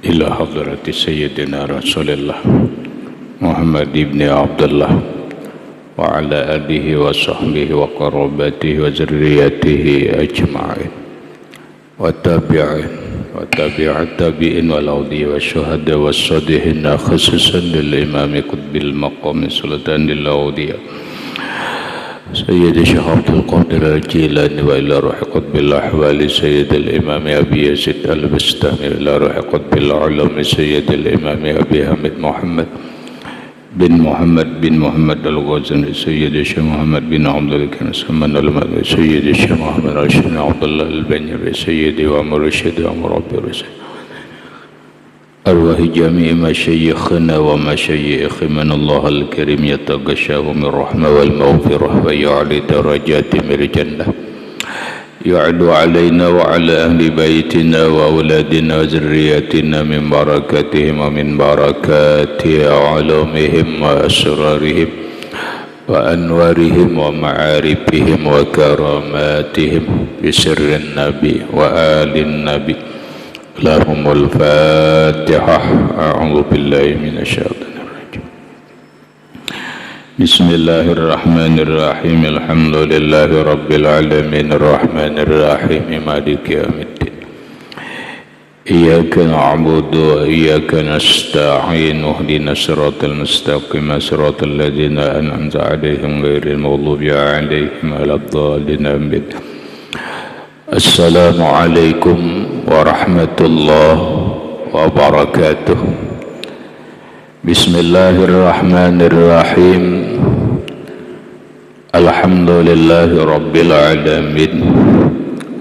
إلى حضرة سيدنا رسول الله محمد بن عبد الله وعلى آله وصحبه وقرابته وذريته أجمعين والتابعين وتابع التابعين والأولياء والشهداء والصالحين خصوصا للإمام قطب المقام سلطان الأولياء سيد الشيخ عبد القادر الجيلاني وإلى روح قطب الأحوال سيد الإمام أبي يزيد البستامي إلى روح قطب العلوم سيد الإمام أبي حمد محمد بن محمد الغزني سيد الشيخ محمد بن عبد الكريم سلمان المالي سيد الشيخ محمد راشد عبد الله البنيري سيدي ومرشدي ومربي رشد أرواح جميع مشايخنا ومشايخ من الله الكريم يتغشاه من الرحمة والمغفرة ويعلي درجات من الجنة يعلو علينا وعلى أهل بيتنا وأولادنا وذرياتنا من بركاتهم ومن بركات علومهم وأسرارهم وأنوارهم ومعارفهم وكراماتهم بسر النبي وآل النبي لهم الفاتحة. أعوذ بالله من الشيطان الرجيم. بسم الله الرحمن الرحيم. الحمد لله رب العالمين الرحمن الرحيم مالك يوم الدين. إياك نعبد وإياك نستعين اهدنا الصراط المستقيم صراط الذين أنعمت عليهم غير المغضوب عليهم ولا الضالين آمين. السلام عليكم ورحمة الله وبركاته. بسم الله الرحمن الرحيم. الحمد لله رب العالمين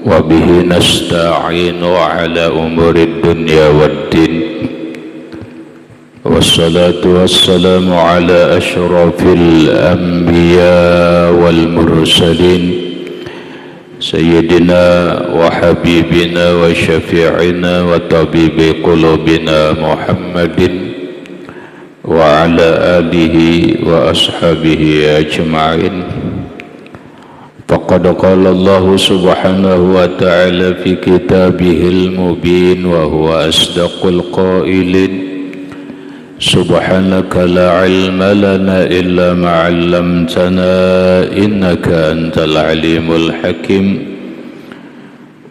وبه نستعين على أمور الدنيا والدين والصلاة والسلام على أشرف الأنبياء والمرسلين سيدنا وحبيبنا وشفيعنا وطبيب قلوبنا محمد وعلى آله وأصحابه أجمعين. فقد قال الله سبحانه وتعالى في كتابه المبين وهو أصدق القائلين سبحانك لا علم لنا إلا ما علمتنا إنك أنت العليم الحكيم.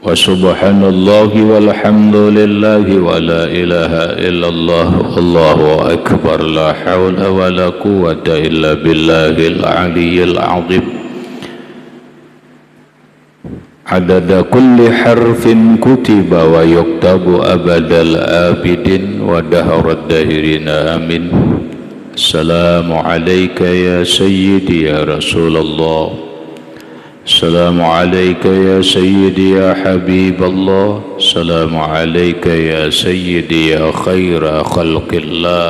وسبحان الله والحمد لله ولا إله إلا الله والله أكبر لا حول ولا قوة إلا بالله العلي العظيم. عدد كل حرف كتب ويكتب أبد الآبدين ودهر الداهرين آمين. السلام عليك يا سيدي يا رسول الله. السلام عليك يا سيدي يا حبيب الله. السلام عليك يا سيدي يا خير خلق الله.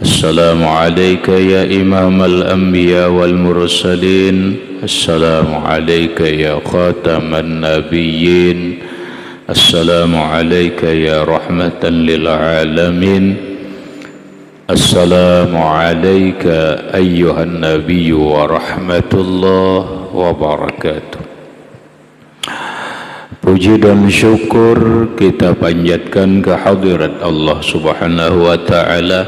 السلام عليك يا إمام الأنبياء والمرسلين. السلام عليك يا خاتم النبيين. السلام عليك يا رحمة للعالمين. السلام عليك أيها النبي ورحمة الله wabarakatuh. Puji dan syukur kita panjatkan kehadirat Allah Subhanahu wa Ta'ala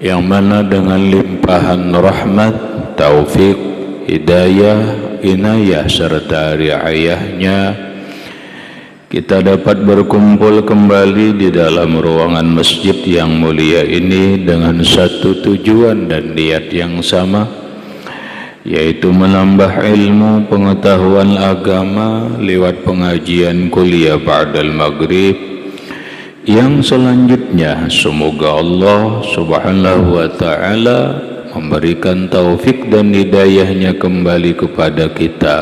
yang mana dengan limpahan rahmat, taufik, hidayah, inayah serta riayahnya kita dapat berkumpul kembali di dalam ruangan masjid yang mulia ini dengan satu tujuan dan niat yang sama, yaitu menambah ilmu pengetahuan agama lewat pengajian kuliah ba'dal maghrib yang selanjutnya semoga Allah Subhanahu wa Ta'ala memberikan taufik dan hidayahnya kembali kepada kita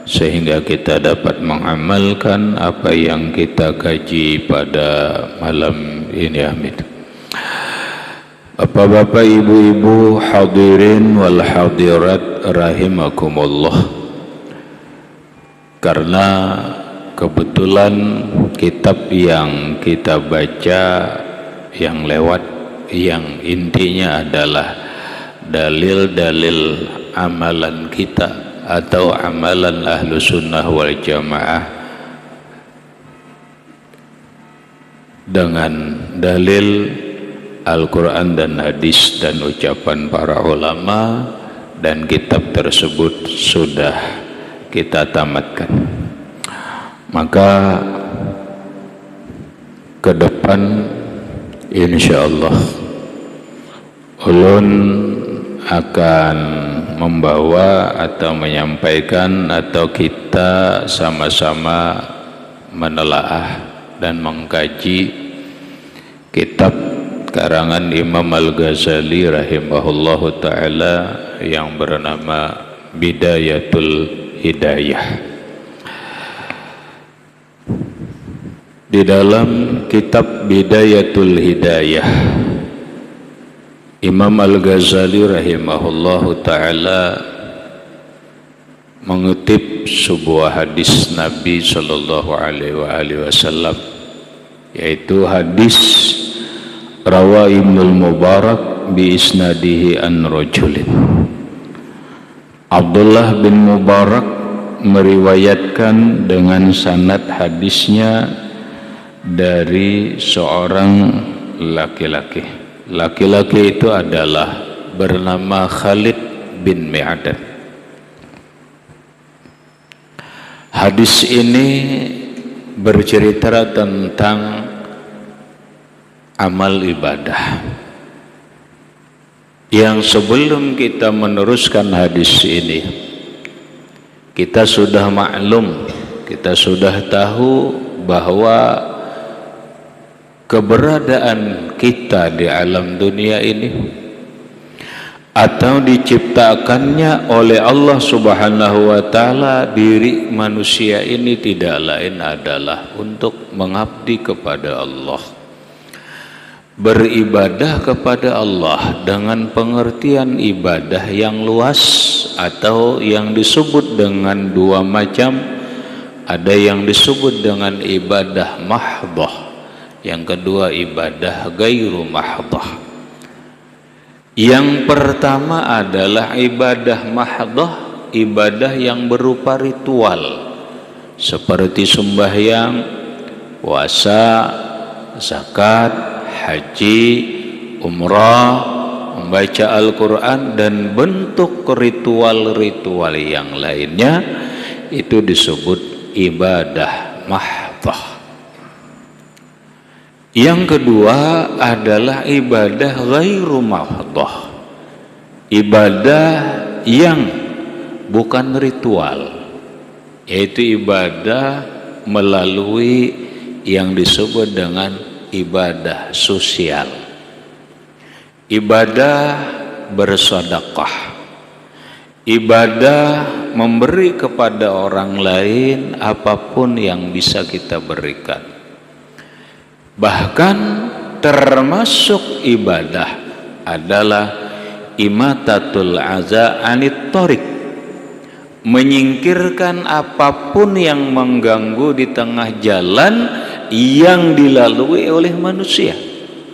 sehingga kita dapat mengamalkan apa yang kita kaji pada malam ini. Amin. Bapak-bapak, ibu-ibu, hadirin wal hadirat rahimakumullah. Karena kebetulan kitab yang kita baca yang lewat yang intinya adalah dalil-dalil amalan kita atau amalan ahlu sunnah wal jamaah dengan dalil Al-Quran dan hadis dan ucapan para ulama, dan kitab tersebut sudah kita tamatkan. Maka ke depan insyaallah ulun akan membawa atau menyampaikan, atau kita sama-sama menelaah dan mengkaji kitab karangan Imam Al-Ghazali rahimahullahu ta'ala yang bernama Bidayatul Hidayah. Di dalam kitab Bidayatul Hidayah, Imam Al-Ghazali rahimahullahu ta'ala mengutip sebuah hadis Nabi sallallahu alaihi wasallam, yaitu hadis rawa Ibnul Mubarak bi isnadihi an rajulin. Abdullah bin Mubarak meriwayatkan dengan sanad hadisnya dari seorang laki-laki. Laki-laki itu adalah bernama Khalid bin Mi'adan. Hadis ini bercerita tentang amal ibadah. Yang sebelum kita meneruskan hadis ini, kita sudah maklum, kita sudah tahu bahwa keberadaan kita di alam dunia ini atau diciptakannya oleh Allah Subhanahu wa ta'ala, diri manusia ini tidak lain adalah untuk mengabdi kepada Allah, beribadah kepada Allah dengan pengertian ibadah yang luas atau yang disebut dengan dua macam. Ada yang disebut dengan ibadah mahdhah, yang kedua ibadah gairu mahdhah. Yang pertama adalah ibadah mahdhah, ibadah yang berupa ritual seperti sembahyang, puasa, zakat, haji, umrah, membaca Al-Quran, dan bentuk ritual-ritual yang lainnya. Itu disebut ibadah mahdhah. Yang kedua adalah ibadah ghairu mahdhah, ibadah yang bukan ritual, yaitu ibadah melalui yang disebut dengan ibadah sosial, ibadah bersedekah, ibadah memberi kepada orang lain apapun yang bisa kita berikan. Bahkan termasuk ibadah adalah imatatul aza anit thoriq, menyingkirkan apapun yang mengganggu di tengah jalan yang dilalui oleh manusia.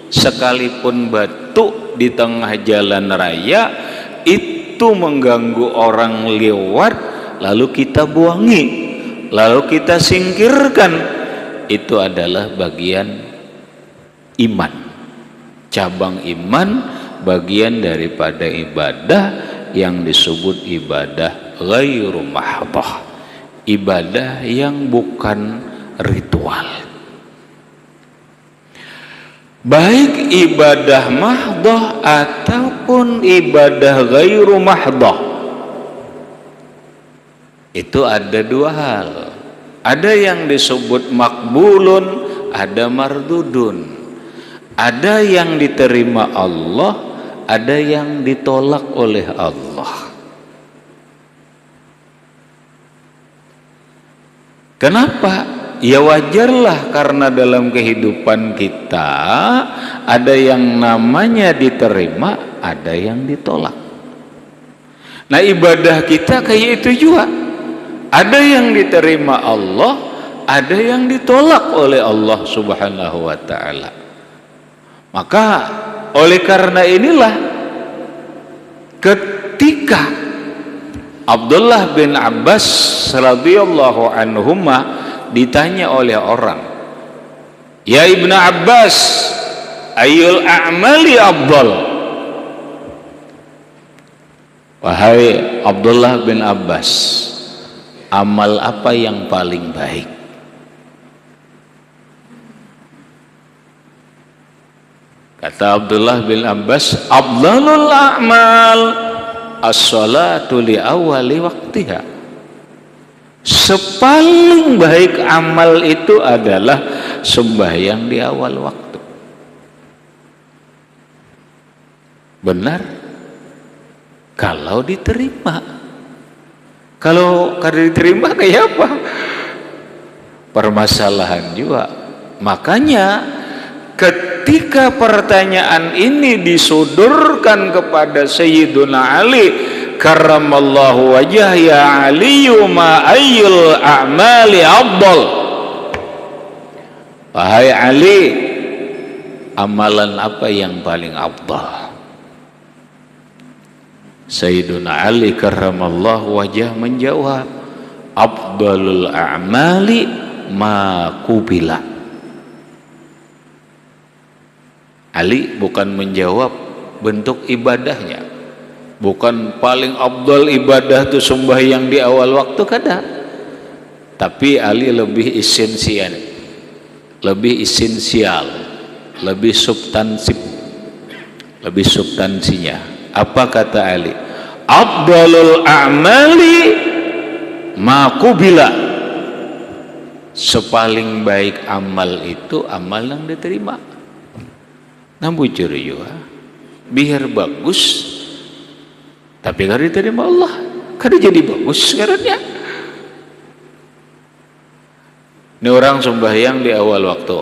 Sekalipun batu di tengah jalan raya itu mengganggu orang lewat, lalu kita buangi, lalu kita singkirkan, itu adalah bagian iman, cabang iman, bagian daripada ibadah yang disebut ibadah ghairu mahdhah, ibadah yang bukan ritual. Baik ibadah mahdhah ataupun ibadah ghairu mahdhah, itu ada dua hal. Ada yang disebut makbulun, ada mardudun. Ada yang diterima Allah, ada yang ditolak oleh Allah. Kenapa? Ya wajarlah, karena dalam kehidupan kita ada yang namanya diterima, ada yang ditolak. Nah, ibadah kita kayak itu juga. Ada yang diterima Allah, ada yang ditolak oleh Allah Subhanahu wa ta'ala. Maka oleh karena inilah ketika Abdullah bin Abbas radhiyallahu anhuma ditanya oleh orang, Ya Ibnu Abbas, ayyul a'mali afdal? Wahai Abdullah bin Abbas, amal apa yang paling baik? Kata Abdullah bin Abbas, afdalul a'mal as-salatu li awali waktiha. Sepaling baik amal itu adalah sembahyang di awal waktu. Benar? Kalau diterima. Kalau diterima kayak apa? Permasalahan juga. Makanya ketika pertanyaan ini disodorkan kepada Sayyiduna Ali karramallahu wajah, ya aliyu ma ayyul a'mali afdal? Wahai Ali, amalan apa yang paling afdal? Sayyiduna Ali karramallahu wajah menjawab, afdalul a'mali ma qubila. Ali bukan menjawab bentuk ibadahnya, bukan paling afdal ibadah itu sembahyang di awal waktu, kada. Tapi Ali lebih esensial, lebih substansinya. Apa kata Ali? Afdalul a'mali ma qubila. Sepaling baik amal itu amal yang diterima. Nah bujur juga, biar bagus, tapi kalau diterima Allah, kada jadi bagus sekarang ya. Ini orang sembahyang di awal waktu,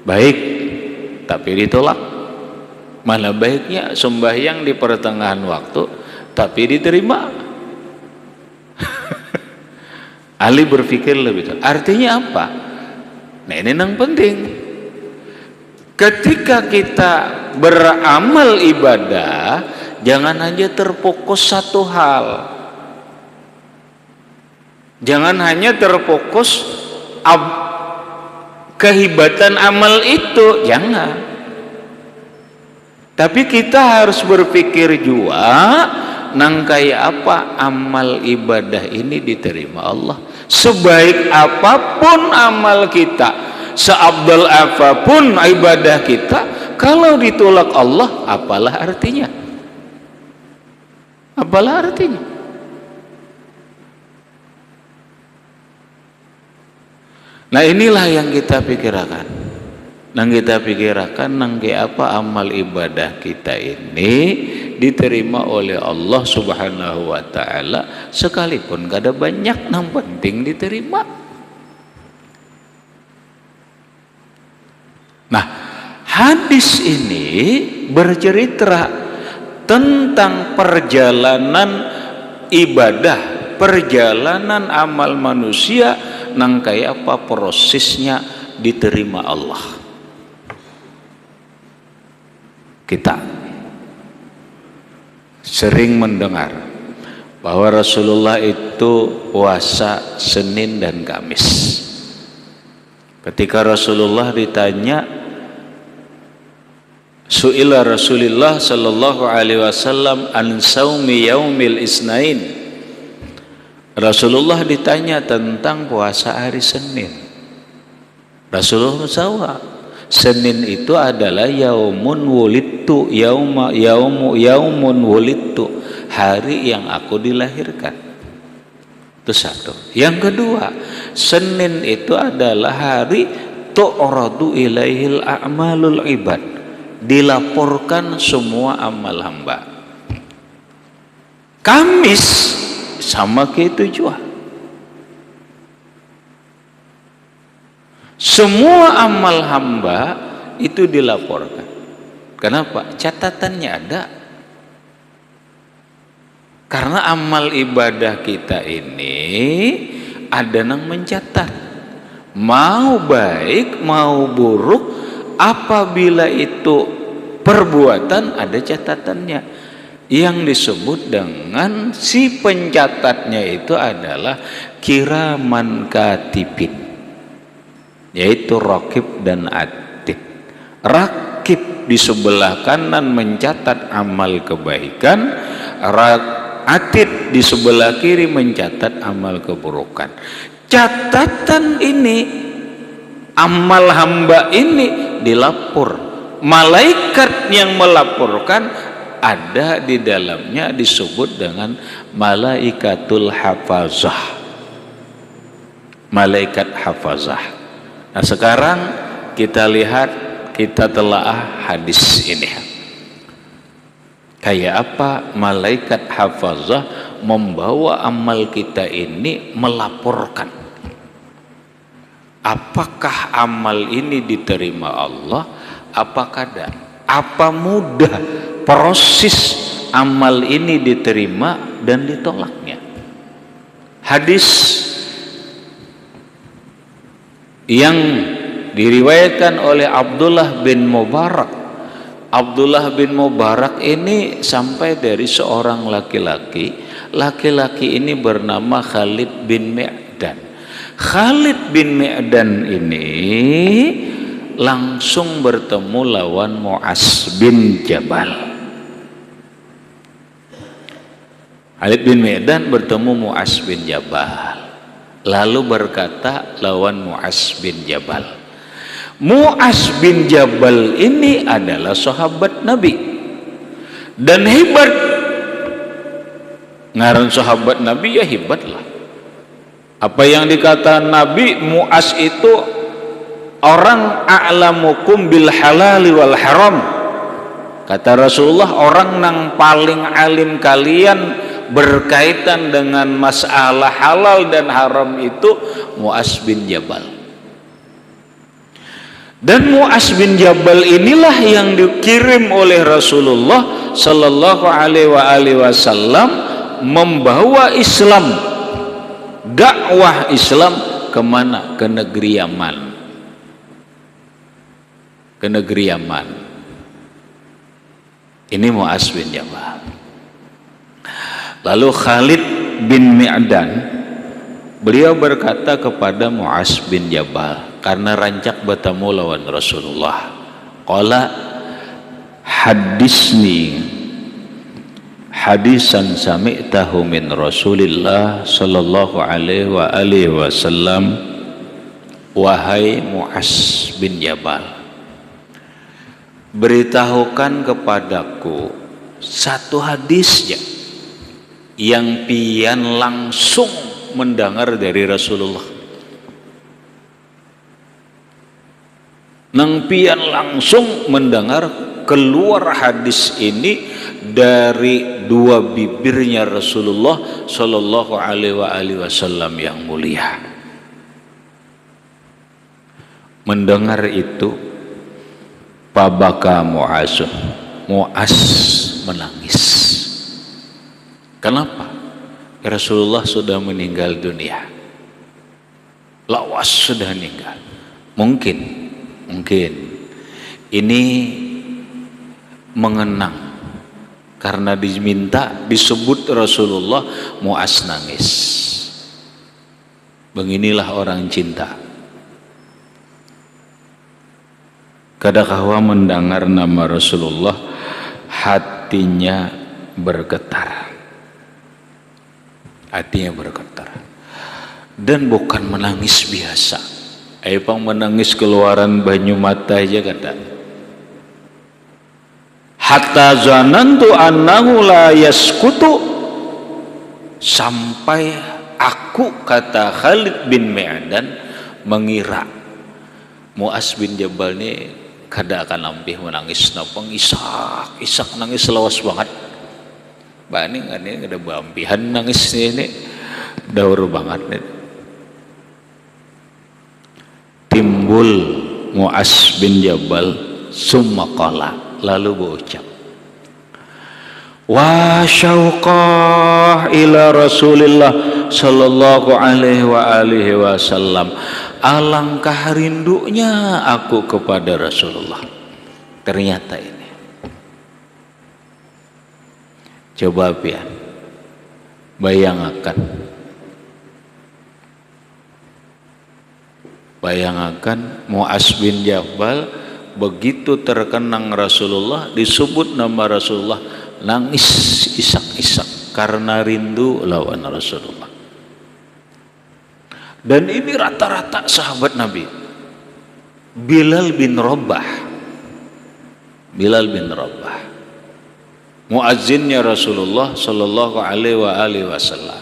baik, tapi ditolak. Mana baiknya sembahyang di pertengahan waktu, tapi diterima. Ali berpikir lebih. Artinya apa? Nah ini yang penting. Ketika kita beramal ibadah, jangan hanya terfokus satu hal. Jangan hanya terfokus kehebatan amal itu, jangan. Tapi kita harus berpikir juga, nang kayak apa amal ibadah ini diterima Allah. Sebaik apapun amal kita, seabdal apapun ibadah kita, kalau ditolak Allah, apalah artinya? Apalah artinya? Nah inilah yang kita pikirkan. Nang kita pikirkan nang kayak apa amal ibadah kita ini diterima oleh Allah Subhanahu wa ta'ala, sekalipun kada banyak, nang penting diterima. Nah hadis ini bercerita tentang perjalanan ibadah, perjalanan amal manusia nang kayak apa prosesnya diterima Allah. Kita sering mendengar bahwa Rasulullah itu puasa Senin dan Kamis. Ketika Rasulullah ditanya, su'ila Rasulullah sallallahu alaihi wasallam an saumi yaumil isnain. Rasulullah ditanya tentang puasa hari Senin. Rasulullah jawab, Senin itu adalah yaumun wulidtu, yaumun wulidtu, hari yang aku dilahirkan. Itu satu. Yang kedua, Senin itu adalah hari tu'radu ilaihil a'malul ibad, dilaporkan semua amal hamba. Kamis sama kayak itu juga. Semua amal hamba itu dilaporkan. Kenapa? Catatannya ada. Karena amal ibadah kita ini ada yang mencatat. Mau baik, mau buruk, apabila itu perbuatan ada catatannya. Yang disebut dengan si pencatatnya itu adalah kiraman katibin. yaitu raqib dan atid. Raqib di sebelah kanan mencatat amal kebaikan, atid di sebelah kiri mencatat amal keburukan. Catatan ini, amal hamba ini dilapor. Malaikat yang melaporkan ada di dalamnya disebut dengan malaikatul hafazah. Malaikat hafazah. Nah, sekarang kita lihat, kita telaah hadis ini. Kayak apa malaikat hafazah membawa amal kita ini melaporkan. Apakah amal ini diterima Allah? Apakah tidak? Apa mudah proses amal ini diterima dan ditolaknya? Hadis yang diriwayatkan oleh Abdullah bin Mubarak. Abdullah bin Mubarak ini sampai dari seorang laki-laki. Laki-laki ini bernama Khalid bin Mi'dan. Khalid bin Mi'dan ini langsung bertemu lawan Mu'az bin Jabal. Khalid bin Mi'dan bertemu Mu'az bin Jabal, lalu berkata lawan Mu'az bin Jabal. Mu'az bin Jabal ini adalah sahabat Nabi dan hebat. Ngaran sahabat Nabi ya hebatlah. Apa yang dikatakan Nabi, Mu'az itu orang a'lamukum bil halali wal haram. Kata Rasulullah, orang yang paling alim kalian berkaitan dengan masalah halal dan haram itu Mu'az bin Jabal. Dan Mu'az bin Jabal inilah yang dikirim oleh Rasulullah sallallahu alaihi wasallam membawa Islam, dakwah Islam kemana? Ke negeri Yaman. Ke negeri Yaman. Ini Mu'az bin Jabal. Lalu Khalid bin Mi'dan, beliau berkata kepada Mu'az bin Jabal karena rancak bertemu lawan Rasulullah, qala hadisni hadisan sami'tahu min Rasulillah sallallahu alaihi wasallam, wahai Mu'az bin Jabal, beritahukan kepadaku satu hadisnya yang pian langsung mendengar dari Rasulullah. Nang pian langsung mendengar keluar hadis ini dari dua bibirnya Rasulullah sallallahu alaihi wasallam yang mulia. Mendengar itu, pabaka Mu'az menangis. Kenapa? Rasulullah sudah meninggal dunia, lawas sudah meninggal. Mungkin ini mengenang karena diminta disebut Rasulullah, Mu'az nangis. Beginilah orang cinta. Kadang-kala mendengar nama Rasulullah hatinya bergetar. Hatinya bergetar. Dan bukan menangis biasa. Epang menangis keluaran banyu mata aja kata. Hatta zanantu annahu la yaskutu, sampai aku, kata Khalid bin Mi'dan, mengira Mu'az bin Jabal ini kada akan lampih menangis napang isak nangis lawas banget. Bani ini ada bampihan nangis ini daur banget nih. Timbul Mu'az bin Jabal summa qala, lalu berucap, wa syauqah ila Rasulillah sallallahu alaihi wasallam, alangkah rindunya aku kepada Rasulullah. Ternyata ini, coba pian bayangkan Bayangkan Mu'az bin Jabal begitu terkenang Rasulullah, disebut nama Rasulullah, nangis isak-isak karena rindu lawan Rasulullah. Dan ini rata-rata sahabat Nabi. Bilal bin Rabah, muazzinnya Rasulullah sallallahu alaihi wasallam.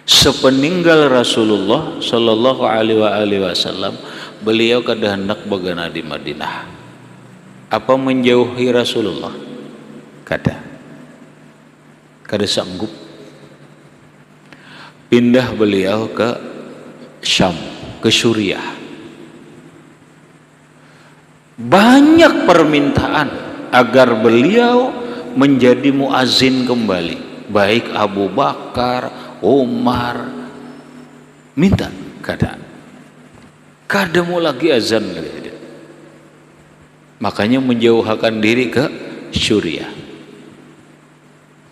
Sepeninggal Rasulullah sallallahu alaihi wasallam, beliau kada hendak bagana di Madinah. Apa menjauhi Rasulullah? Kada sanggup. Pindah beliau ke Syam, ke Suriah. Banyak permintaan agar beliau menjadi muazin kembali. Baik Abu Bakar, Umar, minta, kada mau lagi azan. Makanya menjauhkan diri ke Suriah.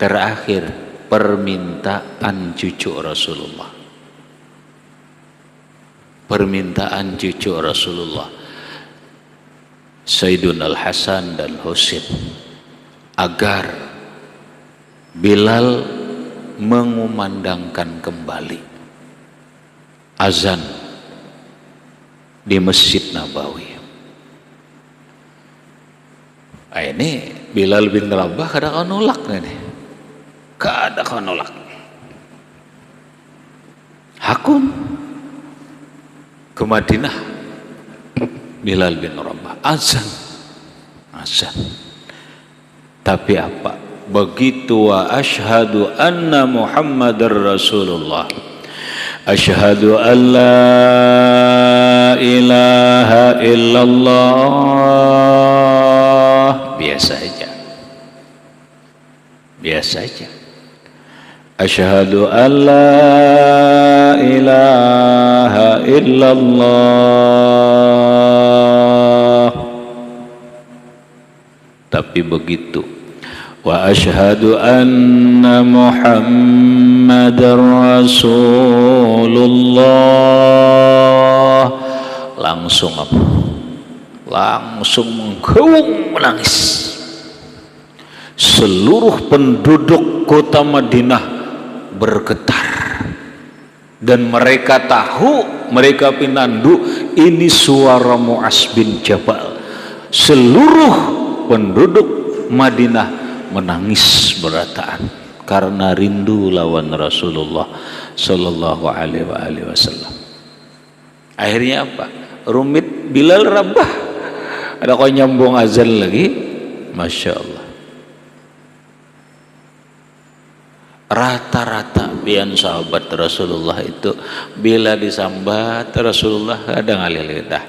Terakhir permintaan cucu Rasulullah. Sayyiduna Al-Hasan dan Husain, agar Bilal mengumandangkan kembali azan di Masjid Nabawi. Ini Bilal bin Rabah kada kau nolak nih. Kada kau nolak. Hakun ke Madinah. Bilal bin Rabah azan. Tapi apa? Begitu wa asyhadu anna Muhammadar Rasulullah, asyhadu an la ilaha illallah, biasa aja. Asyhadu an la ilaha illallah. Tapi begitu wa asyhadu anna Muhammadar Rasulullah, langsung menggeung menangis. Seluruh penduduk kota Madinah bergetar, dan mereka tahu, mereka pinandu, ini suara Mu'az bin Jabal. Seluruh penduduk Madinah menangis berataan karena rindu lawan Rasulullah sallallahu alaihi wasallam. Akhirnya apa? Rumit Bilal Rabah. Ada kau nyambung azan lagi, masya Allah. Rata-rata bian sahabat Rasulullah itu bila disambat Rasulullah ada ngalih lidah.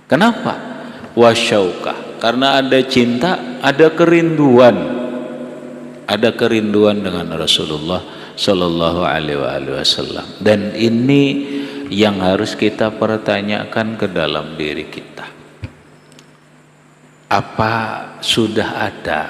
Kenapa? Wasyauka, karena ada cinta, ada kerinduan dengan Rasulullah sallallahu alaihi wasallam. Dan ini yang harus kita pertanyakan ke dalam diri kita. Apa sudah ada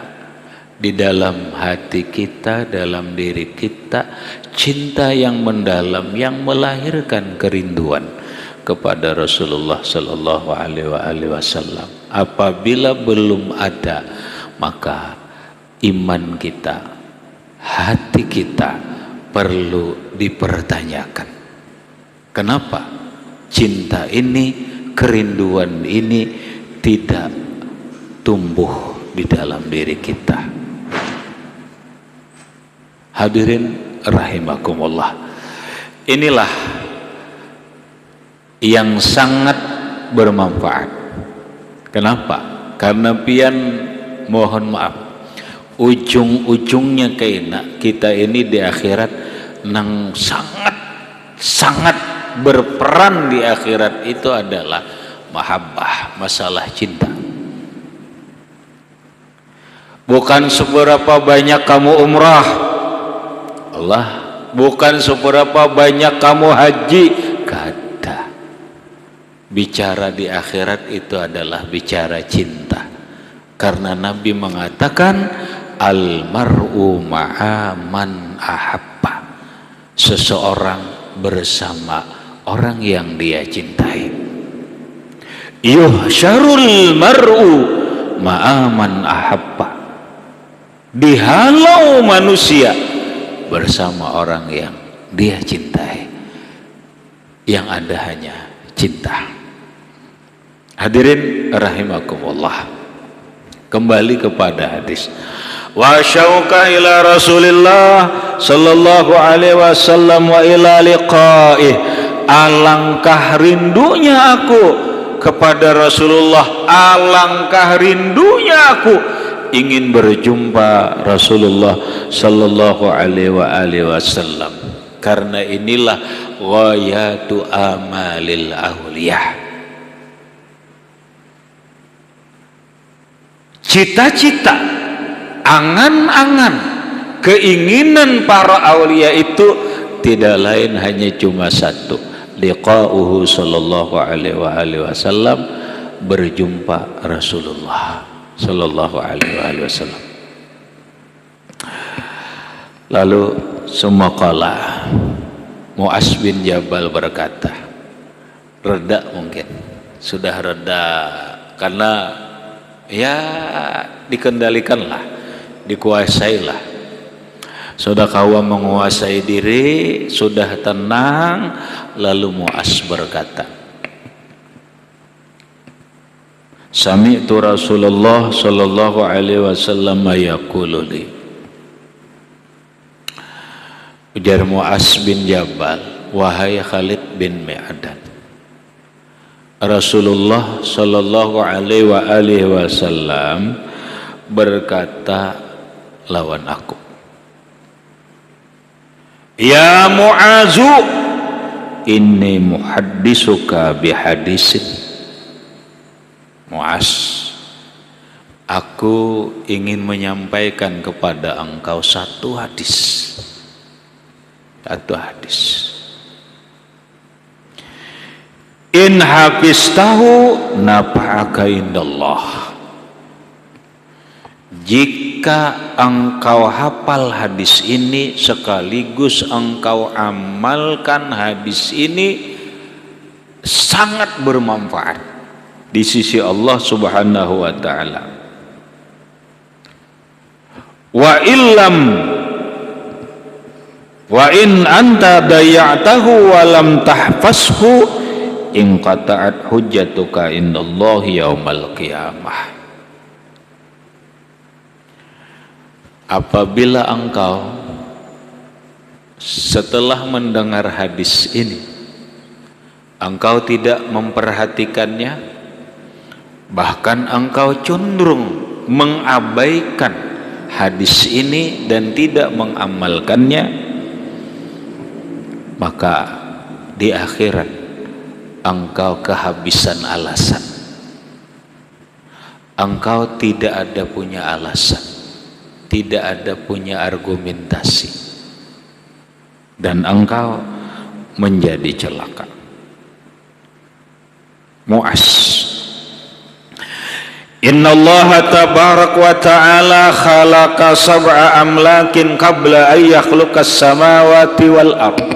di dalam hati kita, dalam diri kita, cinta yang mendalam yang melahirkan kerinduan kepada Rasulullah sallallahu alaihi wasallam? Apabila belum ada, maka iman kita, hati kita perlu dipertanyakan. Kenapa cinta ini, kerinduan ini tidak tumbuh di dalam diri kita? Hadirin rahimakumullah, inilah yang sangat bermanfaat. Kenapa? Karena pian mohon maaf, ujung-ujungnya kaina kita ini di akhirat nang sangat berperan di akhirat itu adalah mahabbah, masalah cinta. Bukan seberapa banyak kamu umrah, Allah, bukan seberapa banyak kamu haji, kada. Bicara di akhirat itu adalah bicara cinta. Karena Nabi mengatakan almar'u ma'a man ahabba, seseorang bersama orang yang dia cintai. Yuhsyarul mar'u ma'aman ahabba, dihalau manusia bersama orang yang dia cintai, yang ada hanya cinta. Hadirin rahimakumullah, kembali kepada hadis. Wa syauqa ila Rasulillah sallallahu alaihi wasallam wa ila liqa'ih, alangkah rindunya aku kepada Rasulullah, alangkah rindunya aku ingin berjumpa Rasulullah sallallahu alaihi wasallam. Karena inilah ghayatu amalil awliyah, cita-cita, angan-angan, keinginan para aulia itu tidak lain hanya cuma satu, liqa'uhu sallallahu alaihi wasallam, berjumpa Rasulullah sallallahu alaihi wasallam. Lalu sumaqala, Mu'az bin Jabal berkata, reda, mungkin sudah reda karena ya dikendalikanlah, dikuasailah, sudah kawa menguasai diri, sudah tenang. Lalu Mu'az berkata, sami'tu Rasulullah sallallahu alaihi wasallam yaqulu li. Ujar Mu'az bin Jabal, wahai Khalid bin Mi'dan, Rasulullah sallallahu alaihi wasallam berkata lawan aku, ya Mu'azu, inni muhaddisuka bihadisin. Mu'az, aku ingin menyampaikan kepada engkau satu hadis. Satu hadis. In hafistahu nafa'aka indallah. Jika engkau hafal hadis ini sekaligus engkau amalkan hadis ini, sangat bermanfaat di sisi Allah Subhanahu wa ta'ala. Wa in anta daya'tahu wa lam tahfazhu inqata'at hujjatuka indallahi yaumal qiyamah. Apabila engkau setelah mendengar hadis ini engkau tidak memperhatikannya, bahkan engkau cenderung mengabaikan hadis ini dan tidak mengamalkannya, maka di akhirat engkau kehabisan alasan. Engkau tidak ada punya alasan, tidak ada punya argumentasi, dan engkau menjadi celaka. Mu'az, innallaha tabarak wa ta'ala khalaqa sab'a amlakin qabla an yakhluqas samawati wal ardh.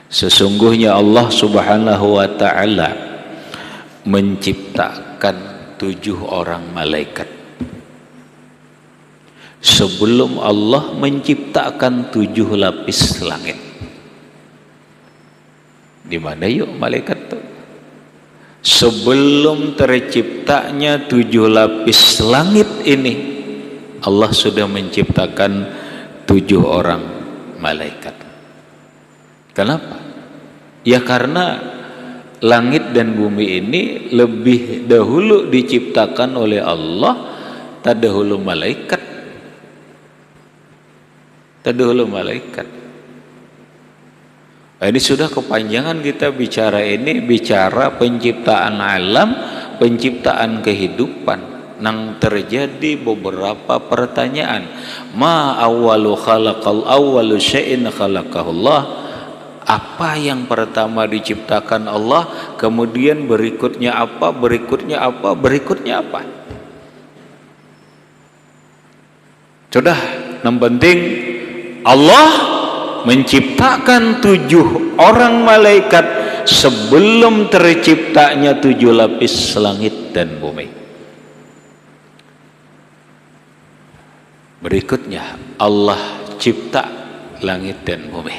Sesungguhnya Allah Subhanahu wa ta'ala menciptakan 7 orang malaikat sebelum Allah menciptakan 7 lapis langit. Di mana yuk malaikat tuh? Sebelum terciptanya 7 lapis langit ini, Allah sudah menciptakan 7 orang malaikat. Kenapa? Ya karena langit dan bumi ini lebih dahulu diciptakan oleh Allah, tadahulu malaikat. Tadahulu malaikat. Ini sudah kepanjangan kita bicara ini, bicara penciptaan alam, penciptaan kehidupan. Nang terjadi beberapa pertanyaan. Ma awwalu khalaqal awwalu syai'in khalaqahullah. Apa yang pertama diciptakan Allah, kemudian berikutnya apa, berikutnya apa, berikutnya apa. Sudah, yang penting Allah menciptakan 7 orang malaikat sebelum terciptanya 7 lapis langit dan bumi. Berikutnya Allah cipta langit dan bumi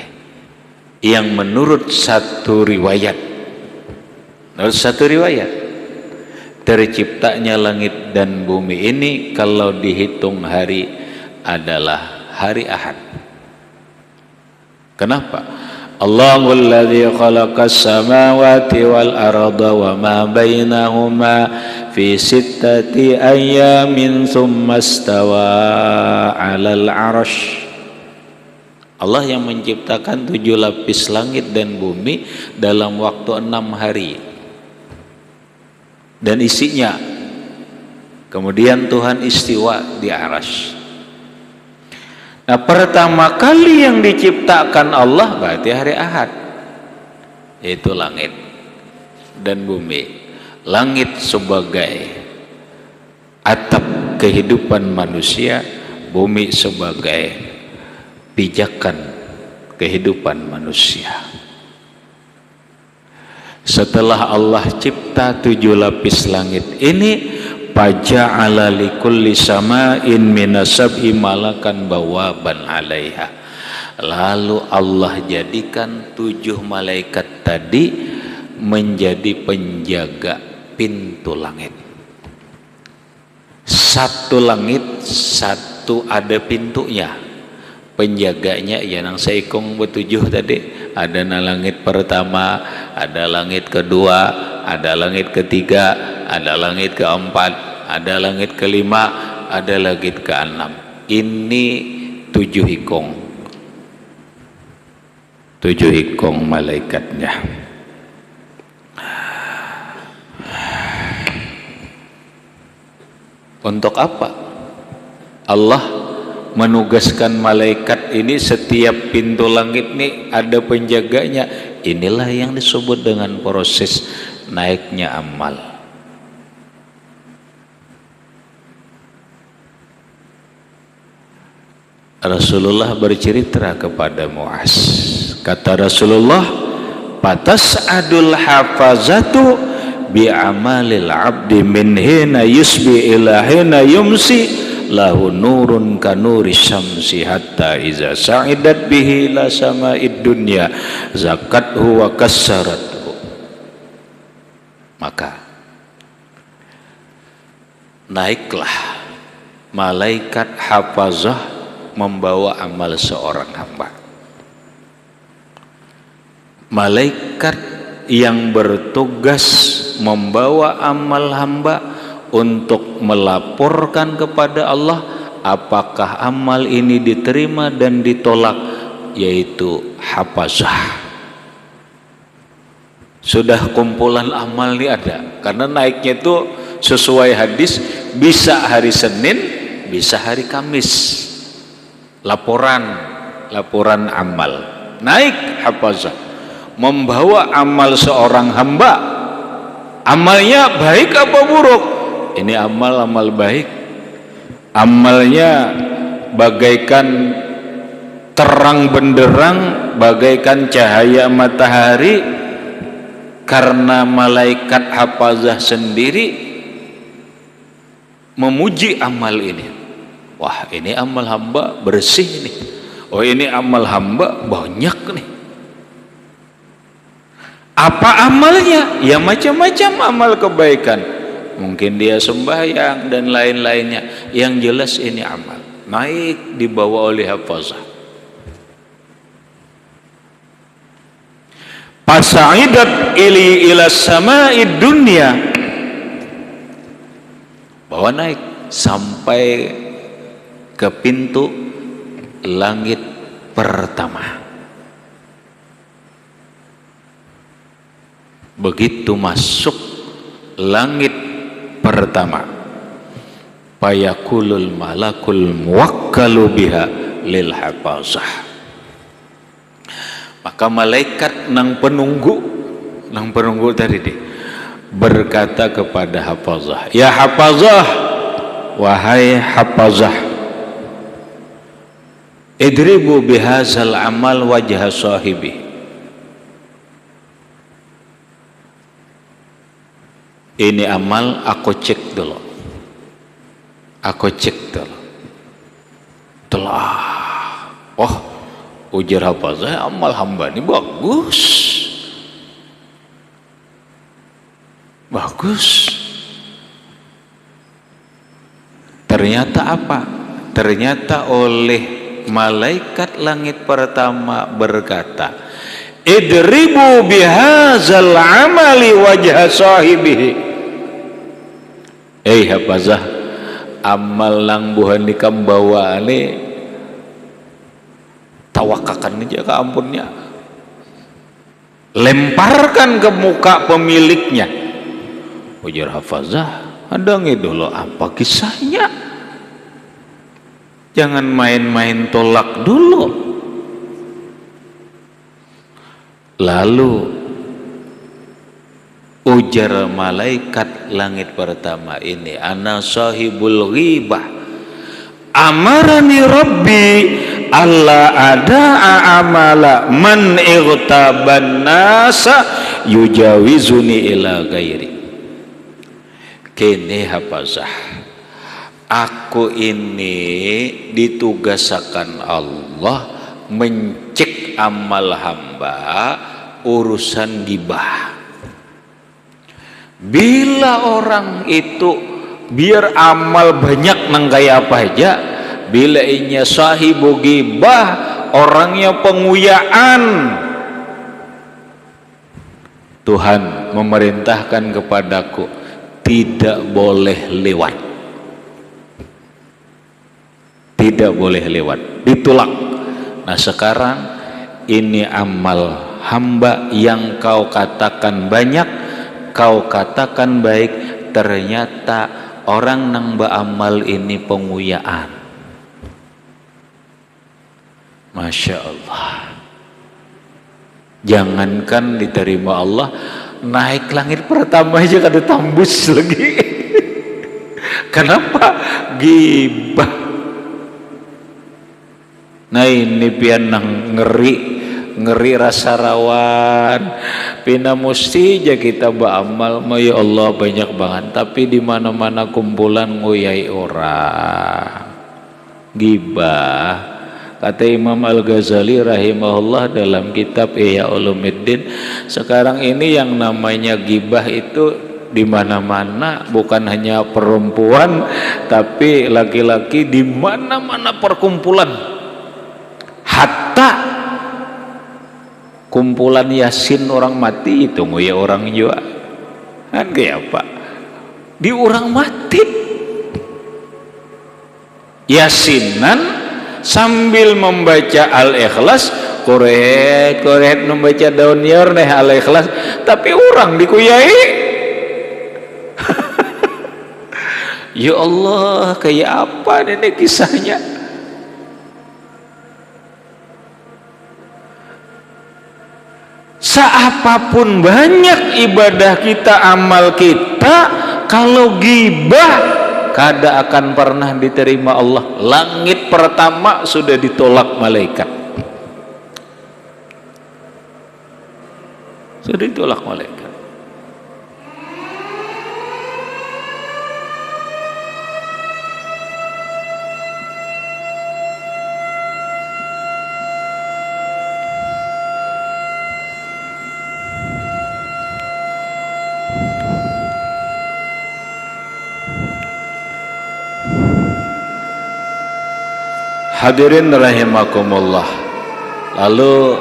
yang menurut satu riwayat terciptanya langit dan bumi ini kalau dihitung hari adalah hari Ahad. Kenapa? Allahul ladzi khalaqas samawati wal arda wa ma bainahuma fi sittati ayyamin tsumma istawa 'alal 'arsy. Allah yang menciptakan 7 lapis langit dan bumi dalam waktu 6 hari dan isinya. Kemudian Tuhan istiwa di arsy. Nah, pertama kali yang diciptakan Allah berarti hari Ahad, yaitu langit dan bumi. Langit sebagai atap kehidupan manusia, bumi sebagai pijakan kehidupan manusia. Setelah Allah cipta 7 lapis langit ini, faja'ala likulli sama'in minasab'i malakan bawaban 'alaiha. Lalu Allah jadikan 7 malaikat tadi menjadi penjaga pintu langit. Satu langit, satu ada pintunya. Penjaganya ya nang saikong betujuh tadi. Ada na langit pertama, ada langit kedua, ada langit ketiga, ada langit keempat, ada langit kelima, ada langit keenam. Ini 7 hikong. 7 hikong malaikatnya. Untuk apa Allah menugaskan malaikat ini? Setiap pintu langit ini ada penjaganya. Inilah yang disebut dengan proses naiknya amal. Rasulullah bercerita kepada Muaz, kata Rasulullah, patas'adul hafazatu bi'amalil abdi min hina yusbi ila hina yumsi lahu nurun kanuri syamsi hatta iza sa'idat bihi la sama'id dunya zakathu wa kassarathu. Maka naiklah malaikat hafazah membawa amal seorang hamba. Malaikat yang bertugas membawa amal hamba untuk melaporkan kepada Allah apakah amal ini diterima dan ditolak, yaitu hafazah. Sudah kumpulan amal ini ada, karena naiknya itu sesuai hadis, bisa hari Senin, bisa hari Kamis. Laporan amal naik hafazah, membawa amal seorang hamba. Amalnya baik apa buruk? Ini amal baik. Amalnya bagaikan terang benderang, bagaikan cahaya matahari, karena malaikat hafazah sendiri memuji amal ini. Wah, ini amal hamba bersih nih. Oh, ini amal hamba banyak nih. Apa amalnya? Ya macam-macam amal kebaikan. Mungkin dia sembahyang dan lain-lainnya. Yang jelas ini amal naik dibawa oleh hafazah. Pasaidat ila sama'id dunya, bawa naik sampai ke pintu langit pertama. Begitu masuk langit pertama, fayakulul malakul muwakkalu biha lil hafazah. Maka malaikat nang penunggu tadi deh berkata kepada hafazah, ya hafazah, wahai hafazah, idribu bihazal amal wajha sahibi. Ini amal aku cek dulu, telah oh ujar hafazah amal hamba ini bagus. Ternyata apa? Ternyata oleh malaikat langit pertama berkata, idribu bihazal amali wajha sahibihi. Hafazah amal lang buhan nikam bawaane tawakakan aja ke ampunnya, lemparkan ke muka pemiliknya. Ujar hafazah, ada dulu apa kisahnya? Jangan main-main tolak dulu. Lalu ujar malaikat langit pertama ini, ana sahibul ghibah, amarani rabbi alla ada'a amala man ightaban nasa yujawizuni ila ghairi. Kene hafazah, aku ini ditugaskan Allah mencek amal hamba urusan gibah. Bila orang itu biar amal banyak nang kayak apa aja, bila inya sahibu gibah, orangnya penguyaan, Tuhan memerintahkan kepadaku tidak boleh lewat, ditolak. Nah sekarang ini amal hamba yang kau katakan banyak, kau katakan baik, ternyata orang nang beramal ini penguyaan. Masya Allah. Jangankan diterima Allah, naik langit pertama aja kada tembus lagi. Kenapa? Gibah. Nah ini pian nang ngeri rasa rawan. Pina mesti aja kita beramal, ya Allah banyak banget, tapi di mana-mana kumpulan nguyai orang. Gibah. Kata Imam Al-Ghazali rahimahullah dalam kitab Ihya Ulumuddin, sekarang ini yang namanya gibah itu di mana-mana, bukan hanya perempuan tapi laki-laki, di mana-mana perkumpulan. Hatta kumpulan yasin orang mati itu ya orang juga kan kayak apa? Di orang mati yasinan sambil membaca Al-Ikhlas, koret membaca daun yor nih Al-Ikhlas, tapi orang dikuyai. Ya Allah, kayak apa ini kisahnya? Seapapun banyak ibadah kita, amal kita, kalau gibah kada akan pernah diterima Allah. Langit pertama sudah ditolak malaikat, sudah ditolak malaikat. Hadirin rahimakumullah. Lalu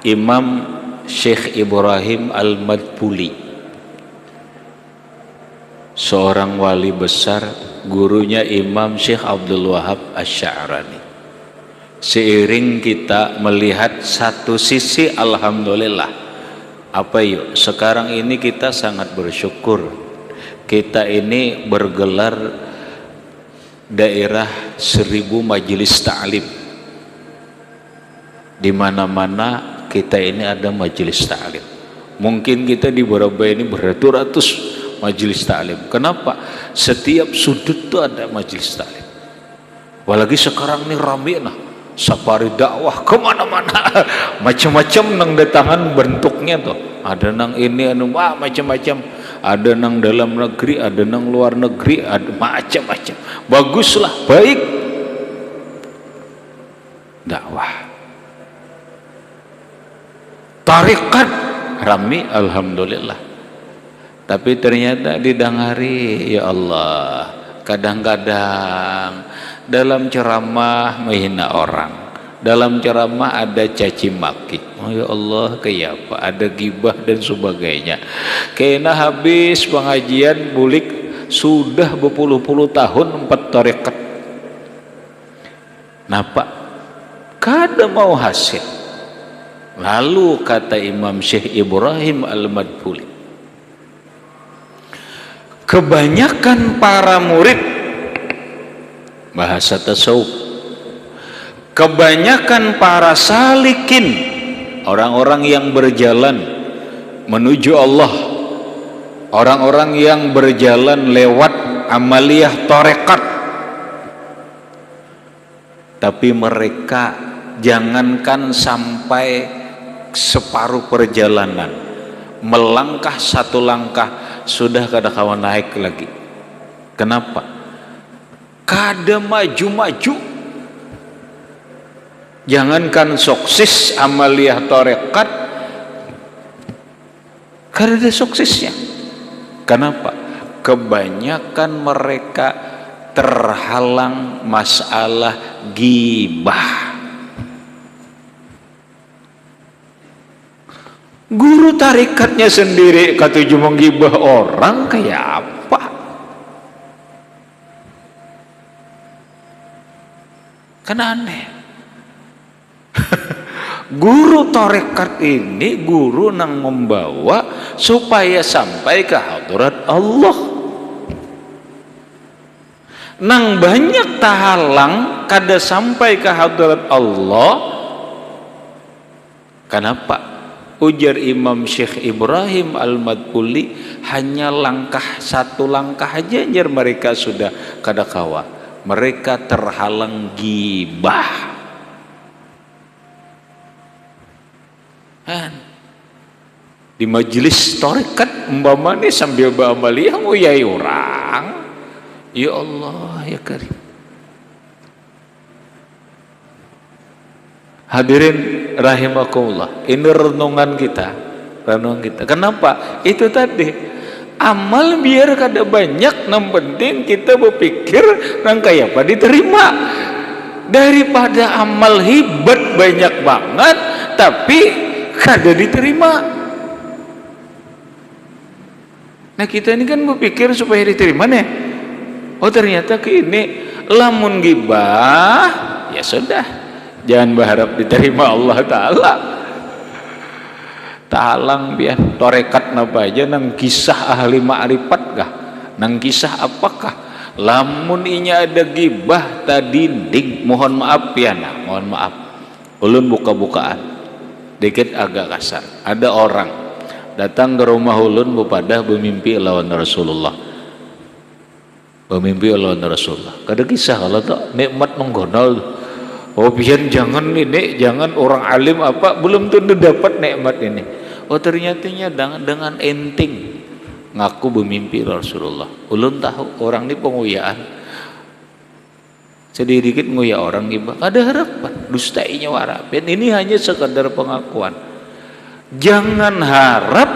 Imam Syekh Ibrahim Al-Madbuli, seorang wali besar, gurunya Imam Syekh Abdul Wahab Asy-Sya'rani. Seiring kita melihat satu sisi, alhamdulillah, apa yuk, sekarang ini kita sangat bersyukur, kita ini bergelar daerah 1000 majelis ta'lim. Di mana-mana kita ini ada majelis ta'lim. Mungkin kita di Borobay ini beratus-ratus majelis ta'lim. Kenapa? Setiap sudut itu ada majelis ta'lim. Apalagi sekarang nih rame nah safari dakwah kemana-mana macam-macam nang datangan bentuknya tuh, ada nang ini anu macam-macam, ada nang dalam negeri, ada nang luar negeri, ada macam-macam. Baguslah, baik dakwah. Tarekat rami alhamdulillah, tapi ternyata didengari ya Allah kadang-kadang dalam ceramah menghina orang, dalam ceramah ada caci maki, oh ya Allah kayak apa, ada gibah dan sebagainya. Kena habis pengajian bulik sudah berpuluh-puluh tahun 4 tarekat, napa kada mau hasil. Lalu kata Imam Syekh Ibrahim Al-Madkhuli, kebanyakan para murid bahasa tasawuf, kebanyakan para salikin, orang-orang yang berjalan menuju Allah, orang-orang yang berjalan lewat amaliyah tarekat, tapi mereka jangankan sampai separuh perjalanan, melangkah 1 langkah sudah kada kawan naik lagi. Kenapa? Kada maju-maju. Jangankan sukses amaliyah tarekat, kada ada suksesnya. Kenapa? Kebanyakan mereka terhalang masalah gibah. Guru tarikatnya sendiri katuju menggibah orang kayak apa? Kan aneh. Guru tarekat ini guru nang membawa supaya sampai ke hadrat Allah. Nang banyak tahalang kada sampai ke hadrat Allah. Kenapa? Ujar Imam Syekh Ibrahim Al-Madkhuli, hanya 1 langkah aja mereka sudah kada kawa. Mereka terhalang gibah. Di majelis tarekat umpamanya sambil beramaliyah nguyai orang, ya Allah ya Karim. Hadirin rahimakumullah, ini renungan kita. Kenapa? Itu tadi amal biar kada banyak, yang penting kita berpikir nang kayak apa diterima, daripada amal hebat banyak banget tapi kada diterima. Nah kita ini kan berpikir supaya diterima nih, oh ternyata ini lamun gibah ya sudah, jangan berharap diterima Allah Ta'ala. Talang biar tarekat napa aja nang kisah ahli ma'rifat kah, nang kisah apakah, lamun inya ada gibah tadi ding, mohon maaf ya nah, mohon maaf ulun buka-bukaan dikit agak kasar. Ada orang datang ke rumah ulun bepada bermimpi lawan Rasulullah, bermimpi lawan Rasulullah. Kada kisah kalau tak nikmat menggonol. Oh biar jangan ini, jangan orang alim apa belum tentu dapat nikmat ini. Oh ternyatanya dengan enting ngaku bermimpi Rasulullah. Ulun tahu orang ini penguyaan, sedikit nguya orang gibah, ada harapan dustainya warapin. Ini hanya sekadar pengakuan. Jangan harap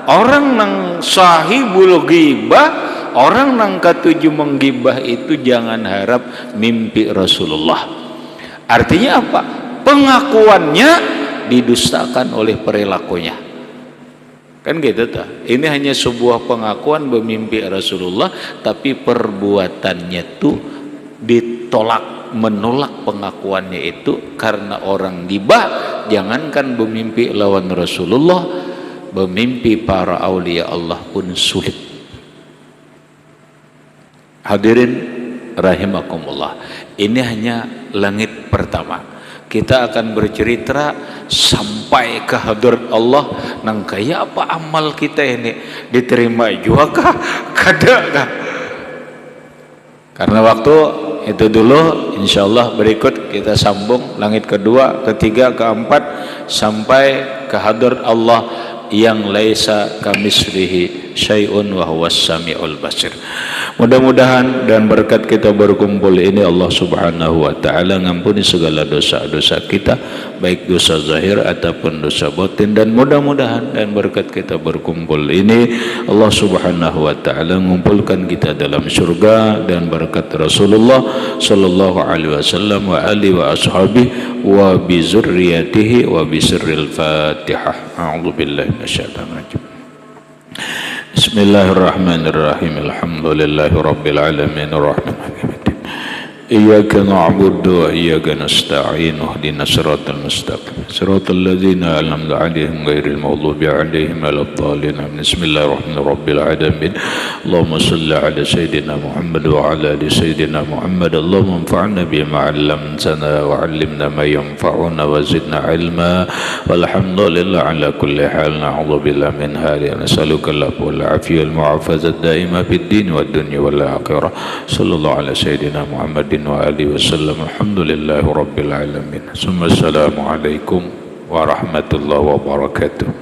orang nang sahibul gibah, orang nang katuju menggibah itu jangan harap mimpi Rasulullah. Artinya apa? Pengakuannya didustakan oleh perilakunya. Kan gitu tuh. Ini hanya sebuah pengakuan bermimpi Rasulullah, tapi perbuatannya tuh ditolak, menolak pengakuannya itu karena orang gibah. Jangankan bermimpi lawan Rasulullah, bermimpi para aulia Allah pun sulit. Hadirin rahimakumullah, ini hanya langit pertama. Kita akan bercerita sampai ke hadrat Allah nang kaya apa amal kita ini diterima juga kah kada kah. Karena waktu Itu dulu, insyaallah berikut kita sambung langit kedua, ketiga, keempat sampai ke hadrat Allah yang laisa kamislihi syai'un wa huwas samiul basir. Mudah-mudahan dan berkat kita berkumpul ini Allah Subhanahu wa taala ngampuni segala dosa-dosa kita, baik dosa zahir ataupun dosa batin, dan mudah-mudahan dan berkat kita berkumpul ini Allah Subhanahu wa taala mengumpulkan kita dalam surga dan berkat Rasulullah sallallahu alaihi wasallam wa alihi wa ashabihi wa bi zurriyyatihi wa bi sirril Fatihah. A'udzu billahi minasyaitonir rajim. Bismillahirrahmanirrahim. Alhamdulillahi rabbil alamin arrahmanir rahim. Iyyaka na'budu wa iyyaka nasta'in ihdinas siratal mustaqim siratal ladzina an'amta 'alaihim ghairil maghdubi 'alaihim waladdallin. Bismillahirrahmanirrahim. Alamin. Allahumma shalli 'ala sayyidina Muhammad wa 'ala ali sayyidina Muhammad. Allahumma anfa'na bima 'allamtana wa 'allimna ma yanfa'una wa zidna 'ilma. Walhamdulillah 'ala kulli hal. Na'udzu billahi min halin nas'aluka al-'afwa wal 'afiyata wal mu'afazata da'ima fid din wad dunya wal akhirah. Sallallahu 'ala sayyidina Muhammadin wa alihi wasallam. Alhamdulillahi rabbil alamin. Assalamualaikum warahmatullahi wabarakatuh.